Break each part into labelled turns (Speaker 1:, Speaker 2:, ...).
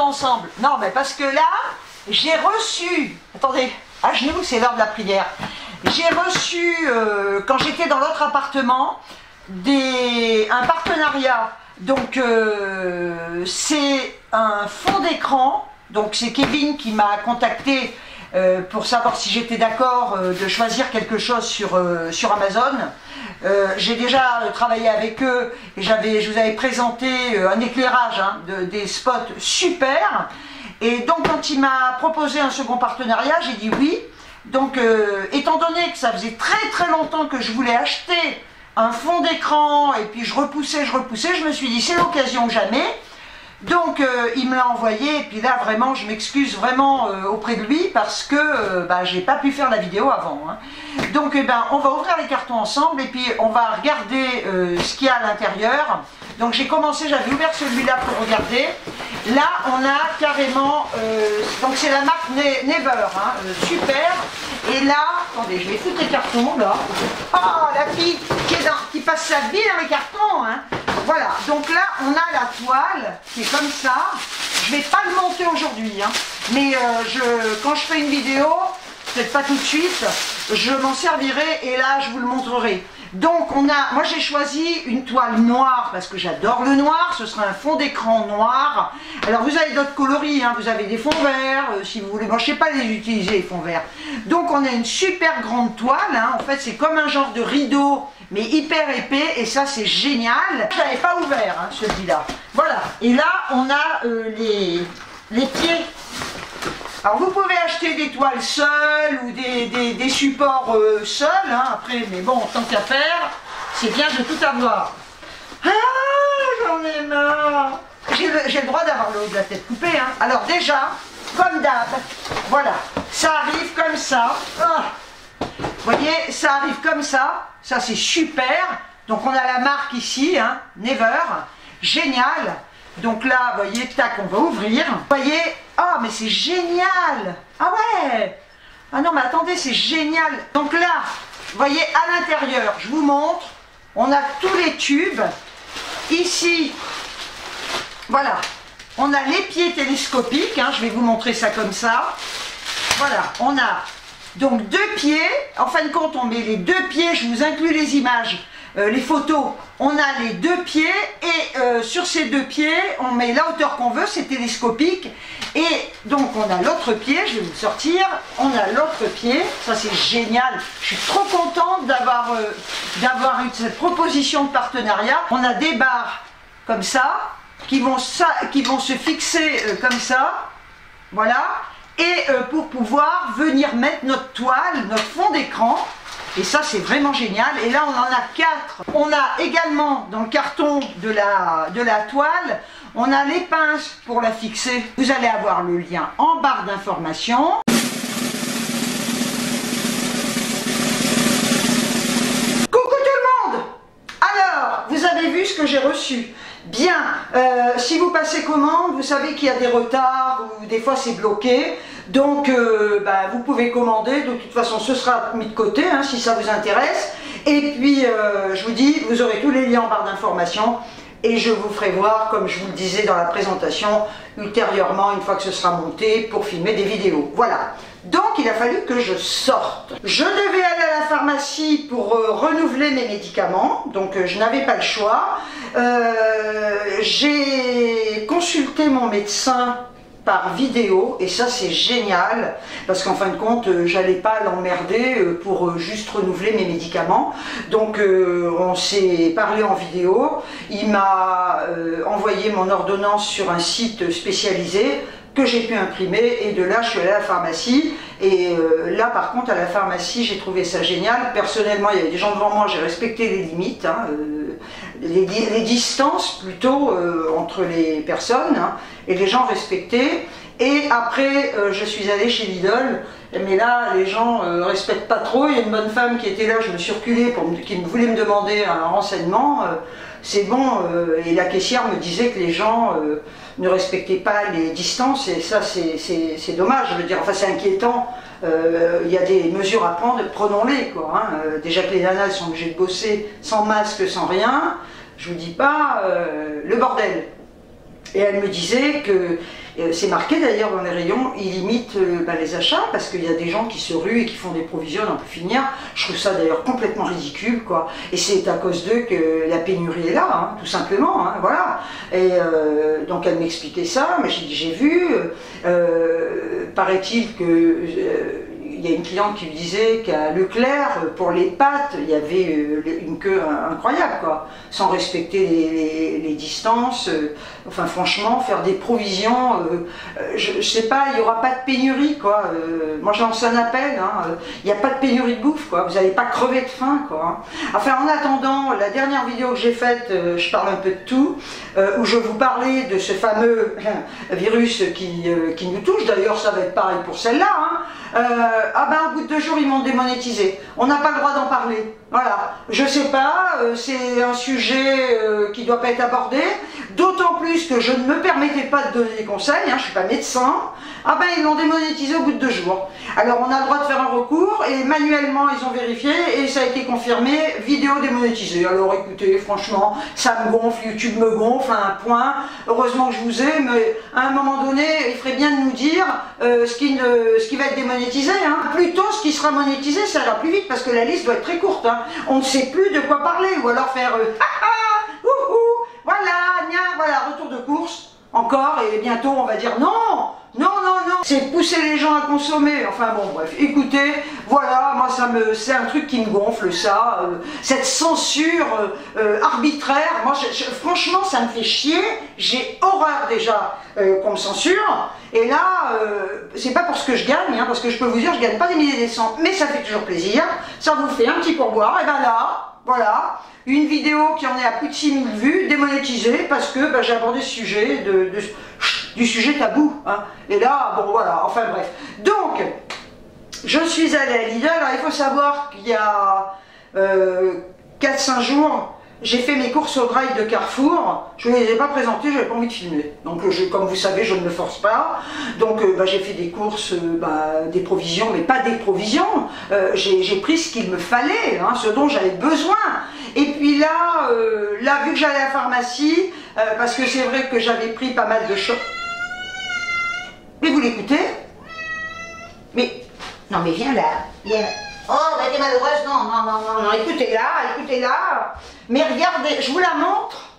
Speaker 1: ensemble. Non, mais parce que là, j'ai reçu... Attendez, à genoux, c'est l'heure de la prière. J'ai reçu, quand j'étais dans l'autre appartement, un partenariat. Donc, c'est un fond d'écran. Donc, c'est Kevin qui m'a contacté pour savoir si j'étais d'accord de choisir quelque chose sur Amazon. J'ai déjà travaillé avec eux et je vous avais présenté un éclairage des spots super. Et donc quand il m'a proposé un second partenariat, j'ai dit oui. Donc étant donné que ça faisait très longtemps que je voulais acheter un fond d'écran et puis je repoussais, je me suis dit c'est l'occasion jamais. Donc il me l'a envoyé et puis là vraiment je m'excuse vraiment auprès de lui parce que j'ai pas pu faire la vidéo avant. Hein. Donc on va ouvrir les cartons ensemble et puis on va regarder ce qu'il y a à l'intérieur. Donc j'ai commencé, j'avais ouvert celui-là pour regarder. Là on a carrément, donc c'est la marque Never, hein, super. Et là, attendez, je vais foutre les cartons là. Ah, la fille qui passe sa vie dans les cartons, hein. Voilà, donc là on a la toile qui est comme ça. Je vais pas le monter aujourd'hui, hein, mais quand je fais une vidéo, peut-être pas tout de suite, je m'en servirai et là je vous le montrerai. Donc moi j'ai choisi une toile noire parce que j'adore le noir, ce sera un fond d'écran noir. Alors vous avez d'autres coloris, hein, vous avez des fonds verts, si vous voulez, moi je sais pas les utiliser les fonds verts. Donc on a une super grande toile, hein, en fait c'est comme un genre de rideau mais hyper épais et ça c'est génial. Je l'avais pas ouvert hein, celui-là. Voilà, et là on a les pieds. Alors vous pouvez acheter des toiles seules ou des supports seuls, hein, après, mais bon, tant qu'à faire, c'est bien de tout avoir. Ah, j'en ai marre. J'ai le droit d'avoir le haut de la tête coupé, hein. Alors déjà, comme d'hab, voilà, ça arrive comme ça. Ah. Vous voyez, ça arrive comme ça c'est super. Donc on a la marque ici, hein, Never, génial. Donc là, vous voyez, tac, on va ouvrir. Vous voyez, ah, mais c'est génial. Ah ouais. Ah non, mais attendez, c'est génial. Donc là, vous voyez, à l'intérieur, je vous montre, on a tous les tubes. Ici, voilà, on a les pieds télescopiques, hein, je vais vous montrer ça comme ça. Voilà, on a donc deux pieds. En fin de compte, on met les deux pieds, je vous inclus les images. Les photos, on a les deux pieds et sur ces deux pieds, on met la hauteur qu'on veut, c'est télescopique. Et donc on a l'autre pied, je vais vous le sortir, on a l'autre pied, ça c'est génial. Je suis trop contente d'avoir eu cette proposition de partenariat. On a des barres comme ça, qui vont se fixer comme ça, voilà. Et pour pouvoir venir mettre notre toile, notre fond d'écran. Et ça c'est vraiment génial. Et là on en a 4. On a également dans le carton de la toile, on a les pinces pour la fixer. Vous allez avoir le lien en barre d'information. Coucou tout le monde. Alors, vous avez vu ce que j'ai reçu. Bien, si vous passez commande, vous savez qu'il y a des retards ou des fois c'est bloqué. Donc vous pouvez commander, de toute façon ce sera mis de côté hein, si ça vous intéresse. Et puis je vous dis, vous aurez tous les liens en barre d'information et je vous ferai voir, comme je vous le disais dans la présentation, ultérieurement, une fois que ce sera monté, pour filmer des vidéos. Voilà. Donc il a fallu que je sorte. Je devais aller à la pharmacie pour renouveler mes médicaments, donc je n'avais pas le choix. J'ai consulté mon médecin par vidéo et ça c'est génial parce qu'en fin de compte j'allais pas l'emmerder pour juste renouveler mes médicaments. Donc on s'est parlé en vidéo, il m'a envoyé mon ordonnance sur un site spécialisé que j'ai pu imprimer et de là je suis allée à la pharmacie et là par contre à la pharmacie j'ai trouvé ça génial. Personnellement il y avait des gens devant moi, j'ai respecté les limites, hein, les distances plutôt entre les personnes hein, et les gens respectaient. Et après je suis allée chez Lidl, mais là les gens respectent pas trop. Il y a une bonne femme qui était là, je me suis reculée qui voulait me demander un renseignement. C'est bon, et la caissière me disait que les gens ne respectaient pas les distances et ça c'est dommage, je veux dire, enfin c'est inquiétant. Il y a des mesures à prendre, prenons-les quoi. Hein. Déjà que les nanas sont obligées de bosser sans masque, sans rien, je vous dis pas le bordel. Et elle me disait C'est marqué d'ailleurs dans les rayons, il limite les achats parce qu'il y a des gens qui se ruent et qui font des provisions, on peut finir. Je trouve ça d'ailleurs complètement ridicule, quoi. Et c'est à cause d'eux que la pénurie est là, hein, tout simplement, hein, voilà. Et donc elle m'expliquait ça, mais j'ai dit j'ai vu, paraît-il que il y a une cliente qui me disait qu'à Leclerc, pour les pâtes, il y avait une queue incroyable, quoi, sans respecter les distances. Enfin, franchement, faire des provisions, je sais pas, il n'y aura pas de pénurie, quoi. Moi, je lance un appel, hein, il n'y a pas de pénurie de bouffe, quoi. Vous n'allez pas crever de faim, quoi. Enfin, en attendant, la dernière vidéo que j'ai faite, je parle un peu de tout, où je vous parlais de ce fameux virus qui nous touche. D'ailleurs, ça va être pareil pour celle-là, hein. Ah ben au bout de 2 jours ils m'ont démonétisé. On n'a pas le droit d'en parler. Voilà. Je sais pas, c'est un sujet qui ne doit pas être abordé. D'autant plus que je ne me permettais pas de donner des conseils, hein, je ne suis pas médecin. Ah ben ils l'ont démonétisé au bout de 2 jours. Alors on a le droit de faire un recours et manuellement ils ont vérifié et ça a été confirmé, vidéo démonétisée. Alors écoutez, franchement, ça me gonfle, YouTube me gonfle à un point. Heureusement que je vous ai, mais à un moment donné, il ferait bien de nous dire ce qui va être démonétisé. Hein. Plutôt ce qui sera monétisé, ça ira plus vite parce que la liste doit être très courte. Hein. On ne sait plus de quoi parler ou alors faire voilà, voilà, retour de course. Encore, et bientôt on va dire non, non, non, non, c'est pousser les gens à consommer. Enfin bon, bref, écoutez, voilà, moi c'est un truc qui me gonfle, ça, cette censure arbitraire. Moi, franchement, ça me fait chier. J'ai horreur déjà qu'on me censure. Et là, c'est pas pour ce que je gagne, hein, parce que je peux vous dire, je gagne pas des milliers et des cents, mais ça fait toujours plaisir. Ça vous fait un petit pourboire, et ben là, voilà. Une vidéo qui en est à plus de 6000 vues, démonétisée, parce que j'ai abordé ce sujet, du sujet tabou. Hein. Et là, bon voilà, enfin bref. Donc, je suis allée à Lidl. Alors il faut savoir qu'il y a 4-5 jours, j'ai fait mes courses au drive de Carrefour. Je ne les ai pas présentées, je n'avais pas envie de filmer. Donc comme vous savez, je ne me force pas. Donc j'ai fait des courses, des provisions, mais pas des provisions. J'ai pris ce qu'il me fallait, hein, ce dont j'avais besoin. Et puis là, vu que j'allais à la pharmacie, parce que c'est vrai que j'avais pris pas mal de choses. Mais vous l'écoutez? Mais, non mais viens là, viens. Oh, bah t'es malheureuse, non, non, non, non, non, écoutez-la. Mais regardez, je vous la montre.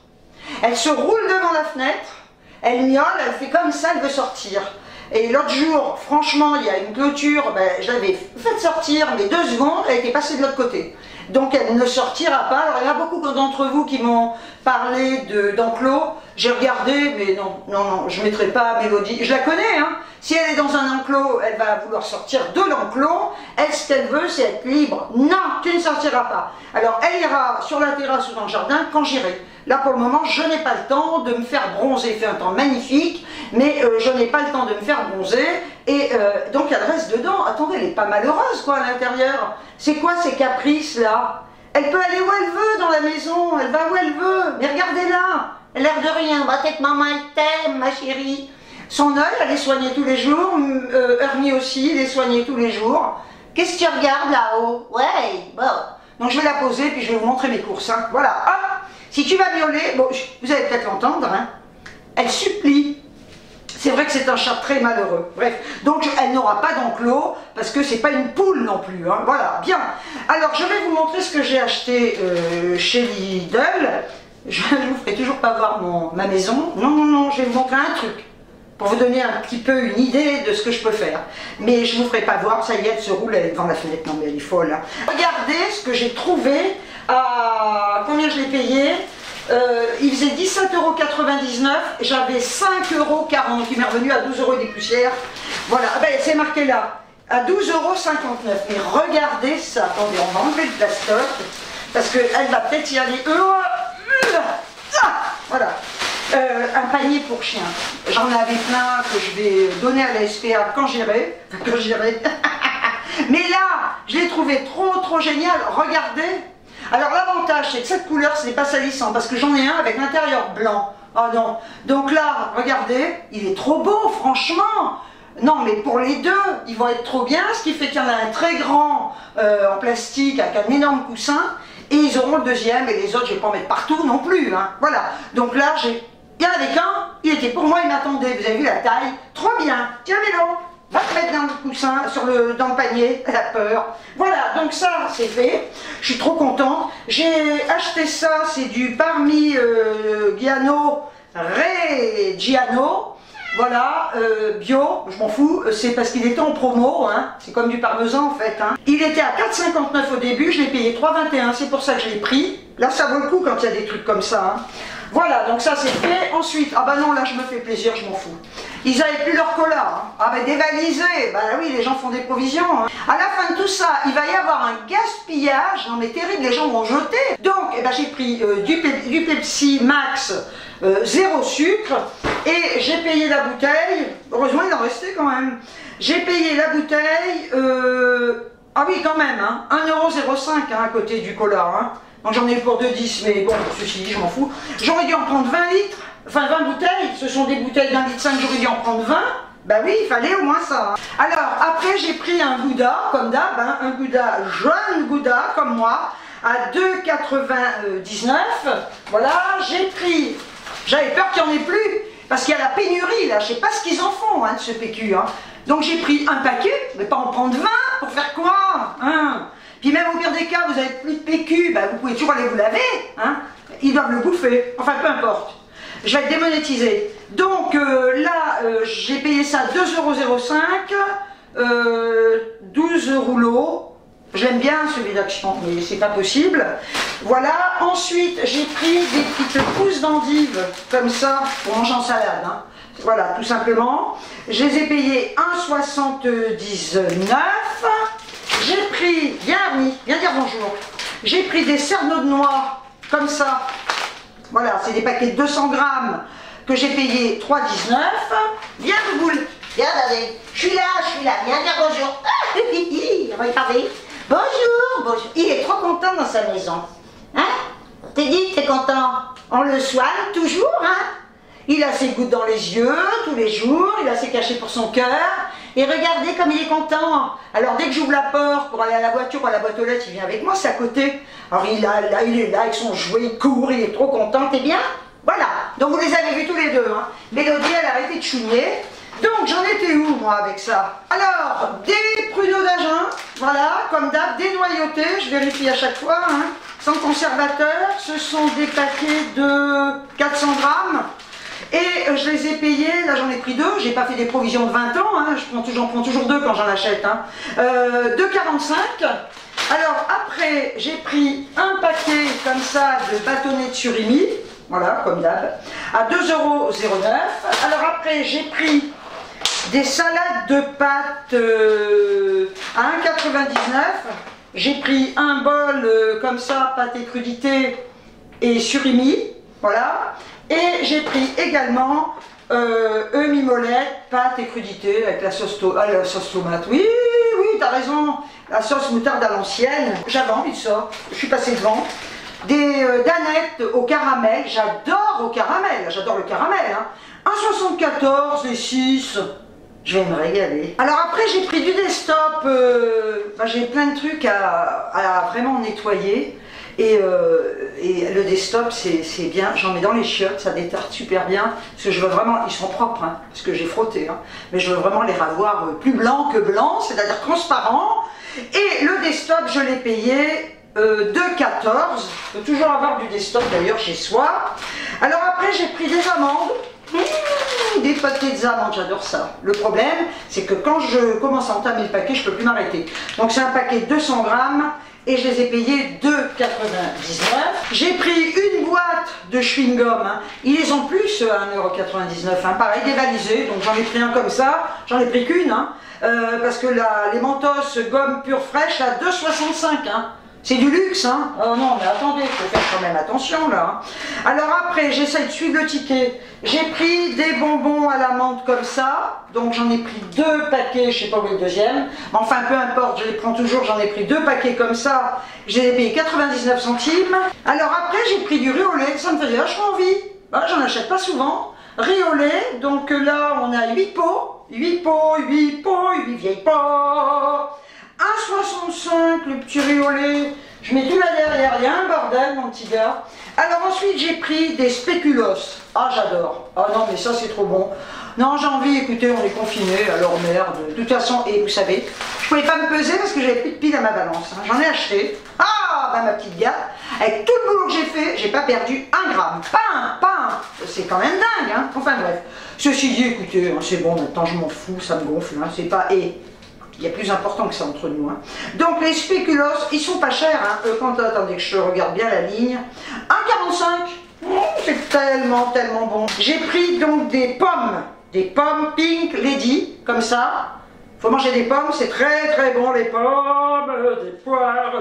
Speaker 1: Elle se roule devant la fenêtre, elle miaule, elle fait comme ça, elle veut sortir. Et l'autre jour, franchement, il y a une clôture, je l'avais fait sortir, mais 2 secondes, elle était passée de l'autre côté. Donc elle ne sortira pas. Alors il y en a beaucoup d'entre vous qui m'ont parlé d'enclos. J'ai regardé, mais non, non, non, je ne mettrai pas Mélodie. Je la connais, hein. Si elle est dans un enclos, elle va vouloir sortir de l'enclos. Elle, ce qu'elle veut, c'est être libre. Non, tu ne sortiras pas. Alors elle ira sur la terrasse ou dans le jardin quand j'irai. Là pour le moment, je n'ai pas le temps de me faire bronzer. Il fait un temps magnifique, mais je n'ai pas le temps de me faire bronzer. Et donc elle reste dedans. Attendez, elle n'est pas malheureuse quoi à l'intérieur. C'est quoi ces caprices là? Elle peut aller où elle veut dans la maison, elle va où elle veut. Mais regardez-là, elle a l'air de rien. Va peut-être maman, elle t'aime ma chérie. Son œil, elle est soignée tous les jours. Hermie aussi, elle est soignée tous les jours. Qu'est-ce que tu regardes là-haut? Ouais, bon. Donc je vais la poser puis je vais vous montrer mes courses. Hein. Voilà, hop. Si tu vas miauler, bon, vous allez peut-être l'entendre, hein. Elle supplie. C'est vrai que c'est un chat très malheureux. Bref, donc elle n'aura pas d'enclos parce que c'est pas une poule non plus. Hein. Voilà, bien. Alors je vais vous montrer ce que j'ai acheté chez Lidl. Je vous ferai toujours pas voir ma maison. Non, non, non, je vais vous montrer un truc pour vous donner un petit peu une idée de ce que je peux faire. Mais je vous ferai pas voir. Ça y est, elle se roule, elle est devant la fenêtre. Non mais elle est folle. Hein. Regardez ce que j'ai trouvé. Combien je l'ai payé? Il faisait 17,99 €, j'avais 5,40 €, qui m'est revenu à 12 € et des poussières. Voilà, c'est marqué là, à 12,59 €. Mais regardez ça, attendez, on va enlever le plastoc, parce qu'elle va peut-être y aller. Voilà, un panier pour chien. J'en avais plein que je vais donner à la SPA quand j'irai. Mais là, je l'ai trouvé trop génial, regardez. Alors l'avantage c'est que cette couleur ce n'est pas salissant parce que j'en ai un avec l'intérieur blanc. Oh non. Donc là, regardez, il est trop beau franchement. Non mais pour les deux, ils vont être trop bien, ce qui fait qu'il y en a un très grand en plastique avec un énorme coussin et ils auront le deuxième et les autres je ne vais pas en mettre partout non plus. Hein. Voilà. Donc là, il Il y en avait qu'un, il était pour moi, il m'attendait. Vous avez vu la taille? Trop bien. Tiens, Mélo, va te mettre dans le coussin, dans le panier, elle a peur. Voilà, donc ça, c'est fait. Je suis trop contente. J'ai acheté ça, c'est du Parmigiano Reggiano. Voilà, bio, je m'en fous, c'est parce qu'il était en promo, hein. C'est comme du parmesan en fait. Hein. Il était à 4,59 au début, je l'ai payé 3,21, c'est pour ça que je l'ai pris. Là, ça vaut le coup quand il y a des trucs comme ça. Hein. Voilà, donc ça c'est fait. Ensuite, ah bah non, là je me fais plaisir, je m'en fous. Ils n'avaient plus leur cola. Hein. Ah bah dévalisé, bah oui, les gens font des provisions. Hein. À la fin de tout ça, il va y avoir un gaspillage, non mais terrible, les gens vont jeter. Donc, eh ben, j'ai pris du Pepsi Max, 0 sucre, et j'ai payé la bouteille. Heureusement, il en restait quand même. J'ai payé la bouteille, ah oui quand même, hein, 1,05 € hein, à côté du cola. Hein. Donc j'en ai eu pour 2,10, mais bon, ceci dit, je m'en fous. J'aurais dû en prendre 20 litres, enfin 20 bouteilles, ce sont des bouteilles d'1,5 litre, j'aurais dû en prendre 20. Bah oui, il fallait au moins ça. Alors, après, j'ai pris un Gouda, comme d'hab, hein, un Gouda, jaune Gouda, comme moi, à 2,99. Voilà, j'ai pris, j'avais peur qu'il n'y en ait plus, parce qu'il y a la pénurie, là, je sais pas ce qu'ils en font, hein, de ce PQ. Hein. Donc j'ai pris un paquet, mais pas en prendre 20, pour faire quoi hein. Puis même au pire des cas, vous avez plus de PQ, bah, vous pouvez toujours aller vous laver, hein. Ils doivent le bouffer, enfin peu importe. Je vais être démonétisé. Donc là, j'ai payé ça 2,05 €, 12 rouleaux. J'aime bien celui d'Action, mais c'est pas possible. Voilà, ensuite j'ai pris des petites pousses d'endive, comme ça, pour manger en salade. Hein. Voilà, tout simplement. Je les ai payées 1,79 €. J'ai pris, viens Arnie, viens dire bonjour. J'ai pris des cerneaux de noix, comme ça. Voilà, c'est des paquets de 200 grammes que j'ai payé 3,19 €. Viens Bouboule, viens Dadé. Je suis là, viens dire bonjour. On va y parler. Bonjour, bonjour. Il est trop content dans sa maison. Hein? T'es dit que t'es content? On le soigne toujours, hein? Il a ses gouttes dans les yeux tous les jours, il a ses cachets pour son cœur. Et regardez comme il est content. Alors dès que j'ouvre la porte pour aller à la voiture ou à la boîte aux lettres, il vient avec moi, c'est à côté. Alors il est là avec son jouet, il court, il est trop content, t'es bien? Voilà, donc vous les avez vus tous les deux. Hein. Mélodie, elle a arrêté de chouiner. Donc j'en étais où moi avec ça? Alors, des pruneaux d'Agen, voilà, comme d'hab, dénoyautés, je vérifie à chaque fois, hein, sans conservateur. Ce sont des paquets de 400 grammes. Et je les ai payés, là j'en ai pris 2, j'ai pas fait des provisions de 20 ans, hein, j'en prends toujours 2 quand j'en achète, hein. 2,45 €. Alors après, j'ai pris un paquet comme ça de bâtonnets de surimi, voilà, comme d'hab, à 2,09 €. Alors après, j'ai pris des salades de pâtes à 1,99 €. J'ai pris un bol comme ça, pâte et crudité et surimi, voilà. Et j'ai pris également mimolette, pâte et crudité avec la sauce tomate. Oui, oui, t'as raison, la sauce moutarde à l'ancienne. J'avais envie de ça, je suis passée devant. Des danettes au caramel, j'adore le caramel. Hein. 1,74 les 6. Je vais me régaler. Alors après j'ai pris du desktop, j'ai plein de trucs à vraiment nettoyer. Et le desktop c'est bien, j'en mets dans les chiottes, ça détarte super bien. Parce que je veux vraiment, ils sont propres, hein, parce que j'ai frotté. Hein, mais je veux vraiment les avoir plus blancs que blancs, c'est-à-dire transparents. Et le desktop je l'ai payé 2,14 €. Il faut toujours avoir du desktop d'ailleurs chez soi. Alors après j'ai pris des amandes. Des pâtés d'amandes, j'adore ça. Le problème, c'est que quand je commence à entamer le paquet, je ne peux plus m'arrêter. Donc c'est un paquet de 200 grammes et je les ai payés 2,99 €. J'ai pris une boîte de chewing-gum. Hein. Ils les ont plus à 1,99 €. Hein. Pareil, dévalisé. Donc j'en ai pris un comme ça. J'en ai pris qu'une. Hein. Parce que les Mentos gomme pure fraîche à 2,65 €. Hein. C'est du luxe, hein. Oh non, mais attendez, il faut faire quand même attention, là. Hein. Alors après, j'essaie de suivre le ticket. J'ai pris des bonbons à la menthe comme ça. Donc j'en ai pris 2 paquets, je sais pas où est le deuxième. Mais enfin, peu importe, je les prends toujours. J'en ai pris 2 paquets comme ça. Je les ai payés 99 centimes. Alors après, j'ai pris du riz au lait. Ça me faisait vachement envie. Bah, j'en achète pas souvent. Riz au lait. Donc là, on a 8 pots. 8 vieilles pots. 1,65 € le petit riz au lait. Je mets tout là derrière, il y a un bordel mon petit gars. Alors ensuite, j'ai pris des spéculoos. Ah, j'adore. Ah non, mais ça, c'est trop bon. Non, j'ai envie, écoutez, on est confinés, alors merde. De toute façon, et vous savez, je pouvais pas me peser parce que j'avais plus de piles à ma balance. Hein. J'en ai acheté. Ah, bah ma petite gars, avec tout le boulot que j'ai fait, j'ai pas perdu 1 gramme. Pas un. C'est quand même dingue, hein. Enfin bref. Ceci dit, écoutez, hein, c'est bon, maintenant je m'en fous, ça me gonfle. Hein. C'est pas... Et il y a plus important que ça entre nous. Hein. Donc les spéculoos, ils sont pas chers. Hein. Attendez que je regarde bien la ligne. 1,45. C'est tellement, tellement bon. J'ai pris donc des pommes Pink Lady, comme ça. Faut manger des pommes, c'est très très bon, les pommes, des poires,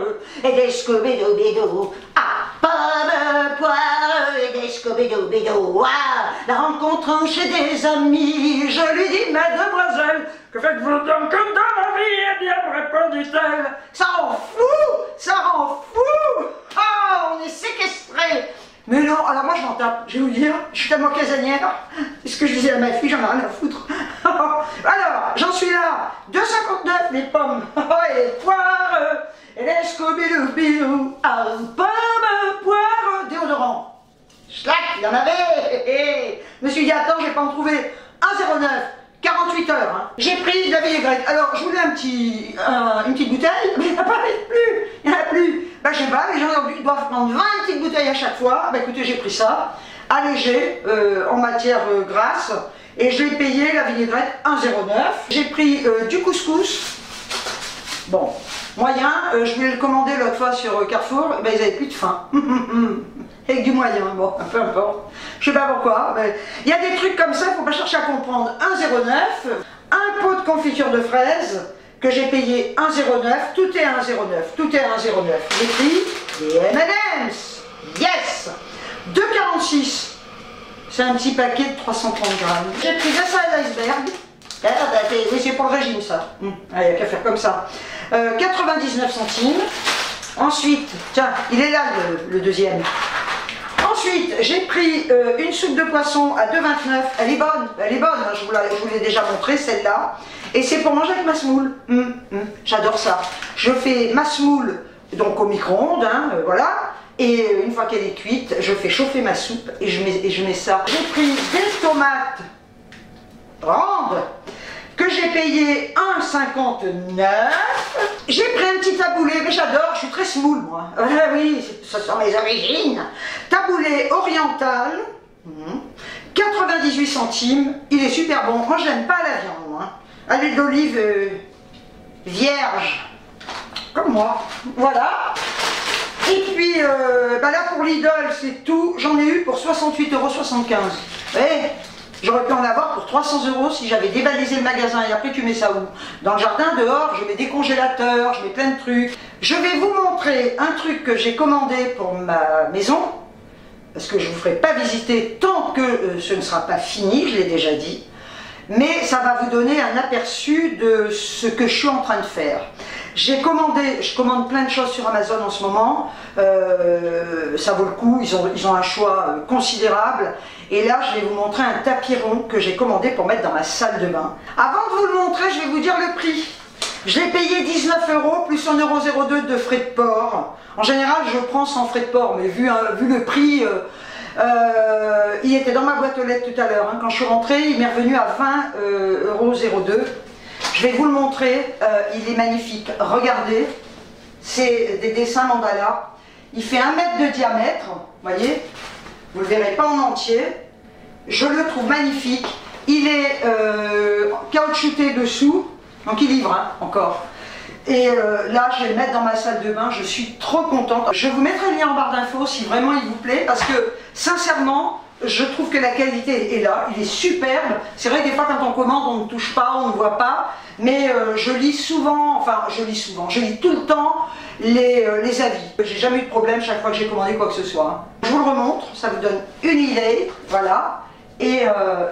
Speaker 1: et des scooby-doo-bidou. Ah, pommes, poires, et des scooby-doo-bidou. Ah, la rencontre chez des amis, je lui dis, mademoiselle, que faites-vous donc comme dans la vie? Eh bien, répondit-elle, ça rend fou, ça rend fou. Ah, on est séquestrés. Mais non, alors moi je m'en tape, je vais vous dire, je suis tellement casanière, c'est ce que je disais à ma fille, j'en ai rien à foutre. Alors, j'en suis là, 2,59 les pommes, et les poires, et les scooby-doo-bidou, pommes, poires, déodorant. Schlac, il y en avait. Je me suis dit, attends, je vais pas en trouver 1,09. 48 heures. Hein. J'ai pris de la vinaigrette. Alors, je voulais une petite bouteille, mais il n'y en a plus. Il n'y en a plus. Bah, je sais pas, les gens doivent prendre 20 petites bouteilles à chaque fois. Bah, écoutez, j'ai pris ça, allégé, en matière grasse, et je l'ai payé, la vinaigrette, 1,09. J'ai pris du couscous. Bon, moyen, je voulais le commander l'autre fois sur Carrefour, bah, ils n'avaient plus de faim. Avec du moyen, bon, peu importe. Je sais pas pourquoi, mais il y a des trucs comme ça, il ne faut pas chercher à comprendre. 1,09, un pot de confiture de fraises que j'ai payé 1,09, tout est 1,09, tout est 1,09. J'ai pris des M&M's, yes, 2,46, c'est un petit paquet de 330 grammes. J'ai pris de la salade d'iceberg, oui, c'est pour le régime ça, il n'y a qu'à faire comme ça. 99 centimes. Ensuite, tiens, il est là le deuxième. Ensuite, j'ai pris une soupe de poisson à 2,29. Elle est bonne, hein, je vous l'ai déjà montré celle-là. Et c'est pour manger avec ma semoule. J'adore ça. Je fais ma semoule donc au micro-ondes, hein, voilà. Et une fois qu'elle est cuite, je fais chauffer ma soupe et je mets ça. J'ai pris des tomates grandes que j'ai payé 1,59. J'ai pris un petit taboulé, mais j'adore, je suis très semoule moi. Oui, ce sont mes origines. Taboulé oriental, 98 centimes, il est super bon. Moi, j'aime pas la viande, moi. À l'huile d'olive vierge, comme moi. Voilà. Et puis, bah là pour Lidl, c'est tout. J'en ai eu pour 68,75 €. Ouais. J'aurais pu en avoir pour 300 € si j'avais débalisé le magasin. Et après, tu mets ça où? Dans le jardin, dehors, je mets des congélateurs, je mets plein de trucs. Je vais vous montrer un truc que j'ai commandé pour ma maison. Parce que je ne vous ferai pas visiter tant que ce ne sera pas fini, je l'ai déjà dit. Mais ça va vous donner un aperçu de ce que je suis en train de faire. J'ai commandé, je commande plein de choses sur Amazon en ce moment, ça vaut le coup, ils ont un choix considérable. Et là, je vais vous montrer un tapis rond que j'ai commandé pour mettre dans ma salle de bain. Avant de vous le montrer, je vais vous dire le prix. Je l'ai payé 19 € plus 1,02 € de frais de port. En général, je prends sans frais de port, mais vu le prix, il était dans ma boîte aux lettres tout à l'heure. Hein. Quand je suis rentrée, il m'est revenu à 20,02 €. Je vais vous le montrer, il est magnifique. Regardez, c'est des dessins mandala. Il fait 1 mètre de diamètre, vous voyez. Vous ne le verrez pas en entier. Je le trouve magnifique. Il est caoutchouté dessous, donc il livre hein, encore. Et là, je vais le mettre dans ma salle de bain. Je suis trop contente. Je vous mettrai le lien en barre d'infos si vraiment il vous plaît, parce que sincèrement, je trouve que la qualité est là, il est superbe. C'est vrai que des fois quand on commande, on ne touche pas, on ne voit pas. Mais je lis souvent, enfin je lis tout le temps les avis. J'ai jamais eu de problème chaque fois que j'ai commandé quoi que ce soit. Je vous le remontre, ça vous donne une idée, voilà. Et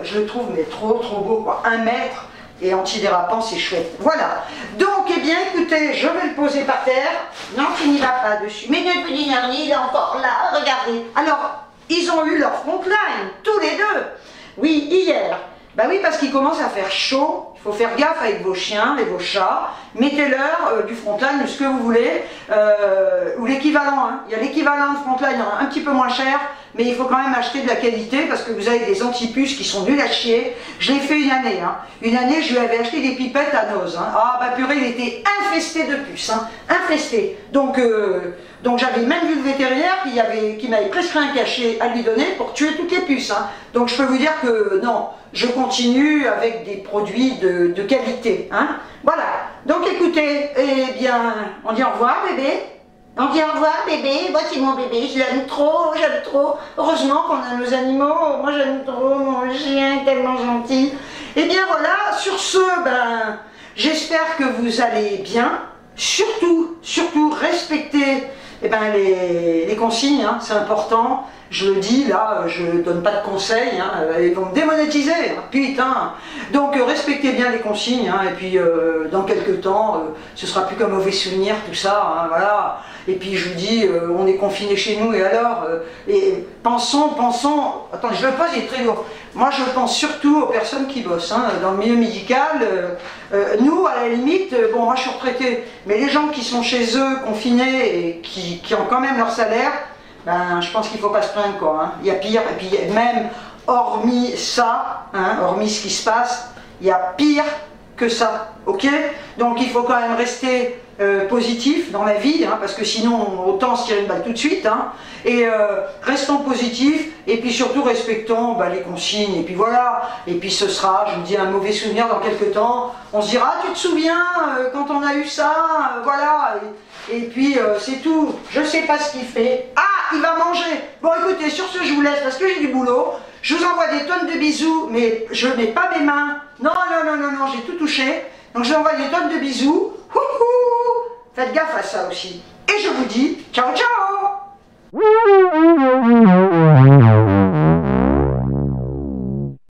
Speaker 1: je le trouve mais trop beau quoi, 1 mètre et antidérapant, c'est chouette. Voilà. Donc eh bien écoutez, je vais le poser par terre. Non, tu n'y vas pas dessus. Mais notre petit Narni, il est encore là, regardez. Alors, ils ont eu leur frontline, tous les deux. Oui, hier. Bah oui, parce qu'il commence à faire chaud, il Il faut faire gaffe avec vos chiens et vos chats. Mettez-leur du Frontline, ce que vous voulez, ou l'équivalent. Hein. Il y a l'équivalent de Frontline un petit peu moins cher, mais il faut quand même acheter de la qualité parce que vous avez des antipuces qui sont nuls à chier. Je l'ai fait une année. Hein. Une année, je lui avais acheté des pipettes à Noz. Hein. Ah bah purée, il était infesté de puces. Hein. Infesté. Donc j'avais même vu le vétérinaire qui m'avait prescrit un cachet à lui donner pour tuer toutes les puces. Hein. Donc je peux vous dire que non, je continue avec des produits de qualité. Hein. Voilà. Donc écoutez, eh bien, on dit au revoir bébé. On dit au revoir bébé, voici mon bébé, je l'aime trop, j'aime trop. Heureusement qu'on a nos animaux, moi j'aime trop mon chien, tellement gentil. Et bien voilà, sur ce, ben, j'espère que vous allez bien. Surtout respectez les consignes, hein, c'est important. Je le dis, là, je ne donne pas de conseils, hein, ils vont me démonétiser, hein, putain. Donc respectez bien les consignes, hein, et puis dans quelques temps, ce sera plus qu'un mauvais souvenir, tout ça, hein, voilà. Et puis je vous dis, on est confinés chez nous, et alors pensons, attends, je le pose, il est très lourd. Moi je pense surtout aux personnes qui bossent, hein, dans le milieu médical. Nous, à la limite, bon, moi je suis retraité, mais les gens qui sont chez eux, confinés, et qui ont quand même leur salaire, ben, je pense qu'il ne faut pas se plaindre, quoi. Hein. Il y a pire, et puis même, hormis ça, hein, hormis ce qui se passe, il y a pire que ça, ok? Donc il faut quand même rester positif dans la vie, hein, parce que sinon, autant se tirer une balle tout de suite, hein, et restons positifs, et puis surtout respectons les consignes, et puis voilà, et puis ce sera, je vous dis, un mauvais souvenir dans quelques temps, on se dira, ah, tu te souviens, quand on a eu ça, voilà, et puis c'est tout, je sais pas ce qu'il fait. Ah, il va manger. Bon écoutez, sur ce je vous laisse parce que j'ai du boulot. Je vous envoie des tonnes de bisous, mais je mets pas mes mains. Non, j'ai tout touché. Donc je vous envoie des tonnes de bisous. Faites gaffe à ça aussi. Et je vous dis ciao ciao.